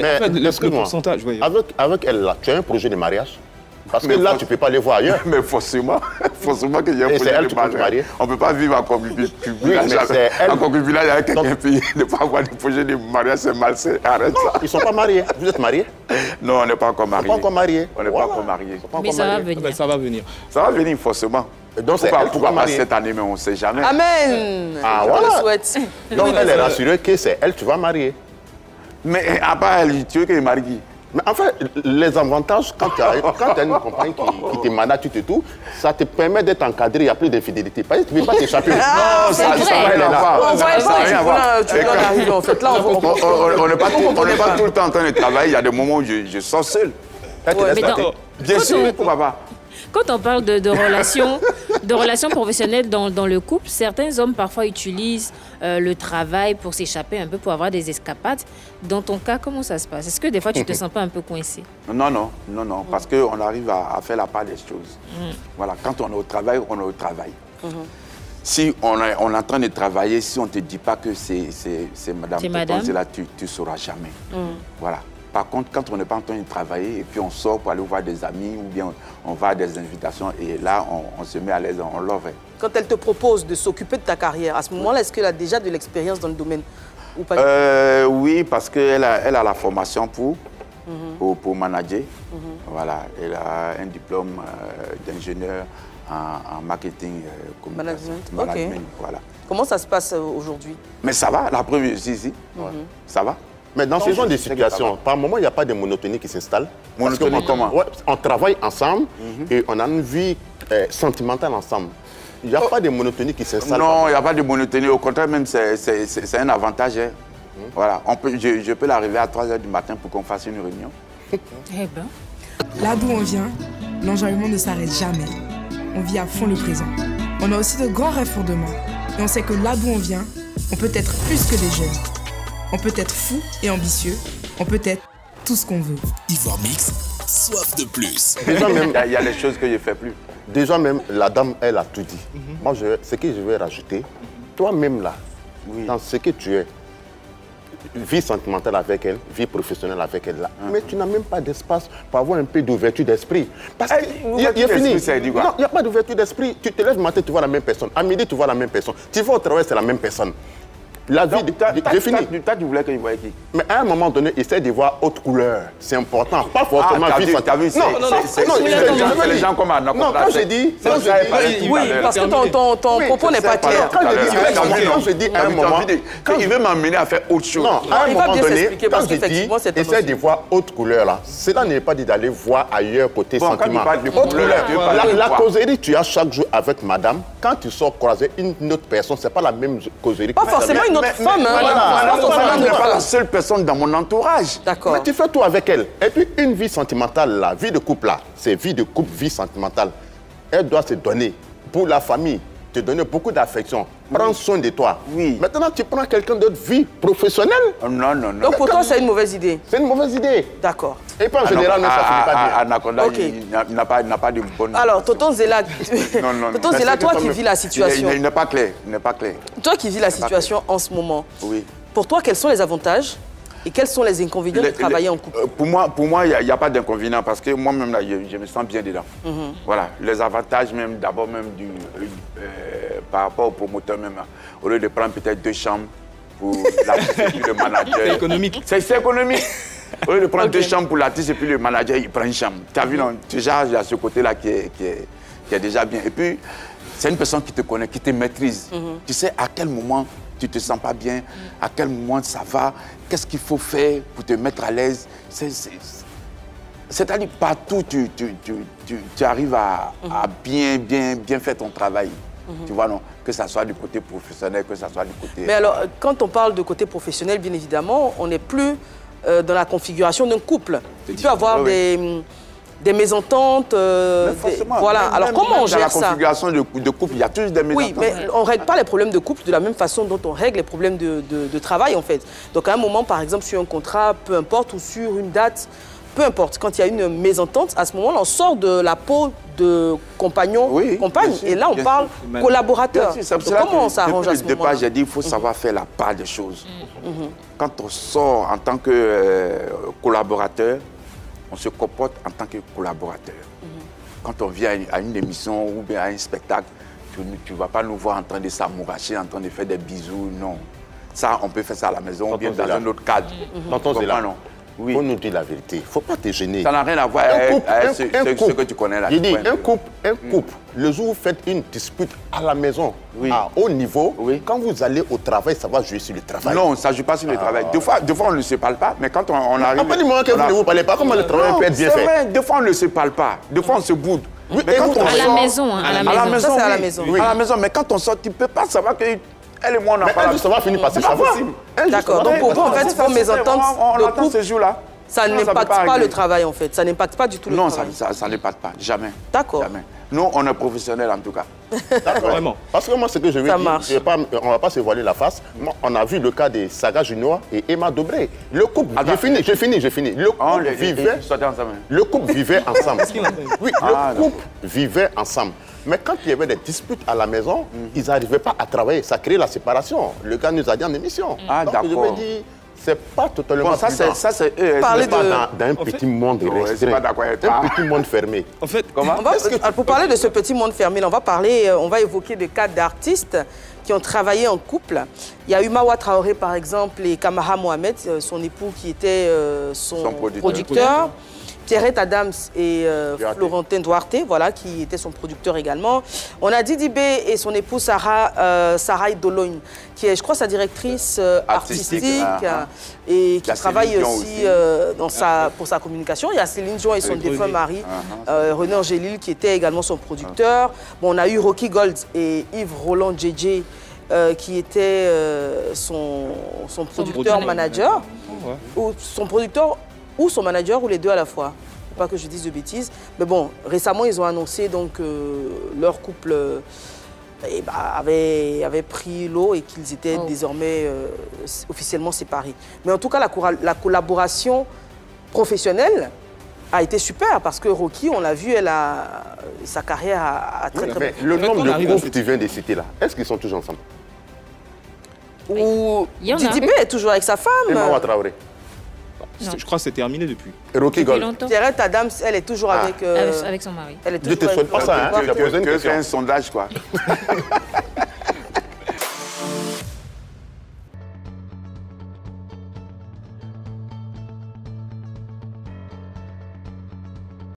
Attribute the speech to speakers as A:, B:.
A: Mais
B: en fait, le
A: pourcentage,
B: oui.
A: Avec elle, là, tu as un projet de mariage? Parce que là, tu ne peux pas les voir ailleurs.
C: Mais forcément que j'ai un projet de mariage. On ne peut pas vivre en concubinage.
A: Oui,
C: en concubinage avec quelqu'un pays. Ne pas avoir de projet de mariage, c'est malsain. Arrête ça.
A: Ils ne sont pas mariés. Vous êtes mariés?
C: Non, on n'est pas encore mariés.
A: On n'est pas encore mariés.
C: On n'est pas encore mariés.
D: Mais ça va venir.
B: Ça va venir.
C: Ça va venir forcément.
A: Donc
C: pourquoi pas cette année, mais on ne sait jamais.
E: Amen.
A: Ah,
E: je
A: voilà.
E: le souhaite.
A: Donc elle est rassurée que c'est elle, tu vas marier.
C: Mais à part elle, tu veux qu'elle marie qui?
A: Mais en fait, les avantages, quand tu as une compagnie qui te manage tout, ça te permet d'être encadré, il n'y a plus d'infidélité. Parce que tu ne peux pas t'échapper.
C: Non, ça n'a rien à voir.
E: On ne voit pas, tu dois arriver en fait. Là,
C: on n'est pas tout le temps en train de travailler. Il y a des moments où je sors seul. Bien sûr, pourquoi pas?
D: Quand on parle de relations professionnelles dans le couple, certains hommes parfois utilisent le travail pour s'échapper un peu, pour avoir des escapades. Dans ton cas, comment ça se passe? Est-ce que des fois, tu ne te sens pas un peu coincé?
C: Non, parce qu'on arrive à faire la part des choses. Voilà, quand on est au travail, on est au travail. Si on est en train de travailler, si on ne te dit pas que c'est madame, là, tu ne sauras jamais. Voilà. Par contre, quand on n'est pas en train de travailler et puis on sort pour aller voir des amis ou bien on va à des invitations et là, on se met à l'aise, on l'offre.
E: Quand elle te propose de s'occuper de ta carrière, à ce moment-là, est-ce qu'elle a déjà de l'expérience dans le domaine ou pas?
C: Oui, parce qu'elle a la formation pour manager. Voilà, elle a un diplôme d'ingénieur en marketing,
E: management.
C: Voilà.
E: Comment ça se passe aujourd'hui?
C: Mais ça va, la preuve, si. Ça va.
A: Mais dans ce genre de situation, par moment, il n'y a pas de monotonie qui s'installe.
C: Monotonie comment?
A: On travaille ensemble et on a une vie sentimentale ensemble. Il n'y a pas de monotonie qui s'installe.
C: Non, il n'y a pas de monotonie. Au contraire, même, c'est un avantage. Voilà. Je peux l'arriver à 3 h du matin pour qu'on fasse une réunion.
D: Eh ben.
F: Là d'où on vient, l'enjaillement ne s'arrête jamais. On vit à fond le présent. On a aussi de grands rêves pour demain. Et on sait que là d'où on vient, on peut être plus que des jeunes. On peut être fou et ambitieux. On peut être tout ce qu'on veut.
G: Ivoire Mix, soif de plus.
A: Déjà même,
C: il y a des choses que je ne fais plus.
A: Déjà même, la dame, elle a tout dit. Moi, ce que je vais rajouter, toi-même là, dans ce que tu es, vie sentimentale avec elle, vie professionnelle avec elle là, mais tu n'as même pas d'espace pour avoir un peu d'ouverture d'esprit. Parce qu'il est fini. Non, il n'y a pas d'ouverture d'esprit. Tu te lèves le matin, tu vois la même personne. À midi, tu vois la même personne. Tu vas au travail, c'est la même personne. La vie, j'ai fini.
C: Tu voulais qu'il voie qui?
A: Mais à un moment donné, essaie de voir autre couleur. C'est important. Pas forcément vie sentimentale.
C: Non, les gens comme Anaconda.
A: Non, quand je dis...
E: Oui, parce que ton propos n'est pas clair.
A: Quand je dis à un moment...
C: Quand il veut m'amener à faire autre chose.
A: Non, à un moment donné, quand je dis, essaie de voir autre couleur là. Cela n'est pas dit d'aller voir ailleurs côté sentiment. Autre couleur. La causerie tu as chaque jour avec madame, quand tu sors croiser une autre personne, c'est pas la même causerie.
E: Pas forcément une autre femme.
C: Madame n'est pas la seule personne dans mon entourage.
E: D'accord.
A: Mais tu fais tout avec elle. Et puis une vie sentimentale là, vie de couple là, c'est vie de couple, vie sentimentale. Elle doit se donner pour la famille, te donner beaucoup d'affection, prendre soin de toi.
C: Oui.
A: Maintenant, tu prends quelqu'un d'autre, vie professionnelle.
C: Non.
E: Donc pour toi, c'est une mauvaise idée.
A: C'est une mauvaise idée.
E: D'accord.
A: Et puis en général, ça ne finit pas bien.
C: Anaconda, il n'a pas de bonne...
E: Alors, Tonton Zéla, toi qui vis la situation...
C: Il n'est pas clair,
E: Toi qui vis la situation en ce moment,
C: oui.
E: Pour toi, quels sont les avantages et quels sont les inconvénients de travailler en couple?
C: Pour moi, il n'y a pas d'inconvénient parce que moi-même, je me sens bien dedans. Voilà, les avantages même, d'abord même par rapport au promoteur même, au lieu de prendre peut-être 2 chambres pour l'artiste et puis le manager.
B: C'est économique.
C: C'est économique. Au lieu de prendre 2 chambres pour l'artiste et puis le manager, il prend une chambre. Tu as vu, non? Déjà, il y a ce côté-là qui est déjà bien. Et puis, c'est une personne qui te connaît, qui te maîtrise. Tu sais à quel moment tu ne te sens pas bien, à quel moment ça va, qu'est-ce qu'il faut faire pour te mettre à l'aise. C'est-à-dire partout, tu arrives à bien faire ton travail. Tu vois, non? Que ce soit du côté professionnel, que ce soit du côté...
E: Mais alors, quand on parle de côté professionnel, bien évidemment, on n'est plus dans la configuration d'un couple. Il peut y avoir des mésententes. Voilà. Alors, comment on gère ça?
C: Dans la configuration de couple, il y a toujours des mésententes.
E: Oui, mais on ne règle pas les problèmes de couple de la même façon dont on règle les problèmes de travail, en fait. Donc, à un moment, par exemple, sur un contrat, peu importe, ou sur une date, peu importe, quand il y a une mésentente, à ce moment-là, on sort de la peau de compagnon, compagne, et là, on parle collaborateur. Comment on s'arrange à ce moment-là?
C: J'ai dit qu'il faut savoir faire la part des choses. Quand on sort en tant que collaborateur, on se comporte en tant que collaborateur. Quand on vient à une émission ou bien à un spectacle, tu ne vas pas nous voir en train de s'amouracher, en train de faire des bisous, non. Ça, on peut faire ça à la maison ou bien dans un autre cadre.
A: Non. Oui. On nous dit la vérité. Il ne faut pas te gêner.
C: Ça n'a rien à voir avec ce que tu connais là.
A: Je dis, un couple, le jour où vous faites une dispute à la maison, à haut niveau, quand vous allez au travail, ça va jouer sur le travail.
C: Non, ça ne joue pas sur le travail. Des fois, on ne se parle pas, mais quand on arrive...
A: À partir du moment que vous ne vous parlez pas, comment le travail peut être bien fait?
C: C'est vrai, des fois, on ne se parle pas. Des fois, on se boude.
D: Mais quand on à la maison, à la maison.
E: Ça, c'est à la maison.
C: À la maison, mais quand on sort, tu ne peux pas savoir que... Elle et moi, on n'a pas...
A: Mais ça va finir par se savoir.
E: D'accord, donc pour vous, en fait, il faut mésentente
C: de couple. Ce jour-là.
E: Ça n'impacte pas le travail, en fait. Ça n'impacte pas du tout le travail.
C: Non, ça n'impacte pas. Jamais.
E: D'accord.
C: Nous, on est professionnels, en tout cas.
A: D'accord. Vraiment. Parce que moi, ce que je veux dire, on ne va pas se voiler la face. Moi, on a vu le cas de Saga Junior et Emma Dobré. Le couple, j'ai fini. Le couple vivait ensemble. Oui, le couple vivait ensemble. Mais quand il y avait des disputes à la maison, ils n'arrivaient pas à travailler. Ça créait la séparation. Le gars nous a dit en émission.
C: Ah, d'accord.
A: C'est pas totalement...
C: Bon, ça, c'est
A: parler d'un petit monde restreint, un petit monde fermé.
E: En fait, comment pour parler de ce petit monde fermé, on va évoquer des cas d'artistes qui ont travaillé en couple. Il y a eu Mawa Traoré, par exemple, et Kamara Mohamed, son époux qui était son producteur. Pierrette Adams et Florentin Duarte, voilà, qui était son producteur également. On a Didi B et son épouse Sarah Idologne, qui est, je crois, sa directrice artistique et qui travaille aussi pour sa communication. Il y a Céline Dion et son défunt mari, René Angélil, qui était également son producteur. Bon, on a eu Rocky Gold et Yves Roland JJ, qui était son producteur-manager, ou son producteur ou son manager, ou les deux à la fois. Faut pas que je dise de bêtises. Mais bon, récemment, ils ont annoncé donc, leur couple avait pris l'eau et qu'ils étaient désormais officiellement séparés. Mais en tout cas, la collaboration professionnelle a été super parce que Rocky, on l'a vu, sa carrière a très bien.
A: Le nombre de couples que tu viens de citer là, est-ce qu'ils sont toujours ensemble?
E: Ou Didi B est toujours avec sa femme.
A: Et Mawa Traoré.
B: Je crois que c'est terminé depuis.
A: Et Rocky Gold.
E: Pierrette Adams, elle est toujours avec
D: son mari.
E: Elle est
A: je te souhaite pas ça, hein.
C: Que c'est un sondage, quoi.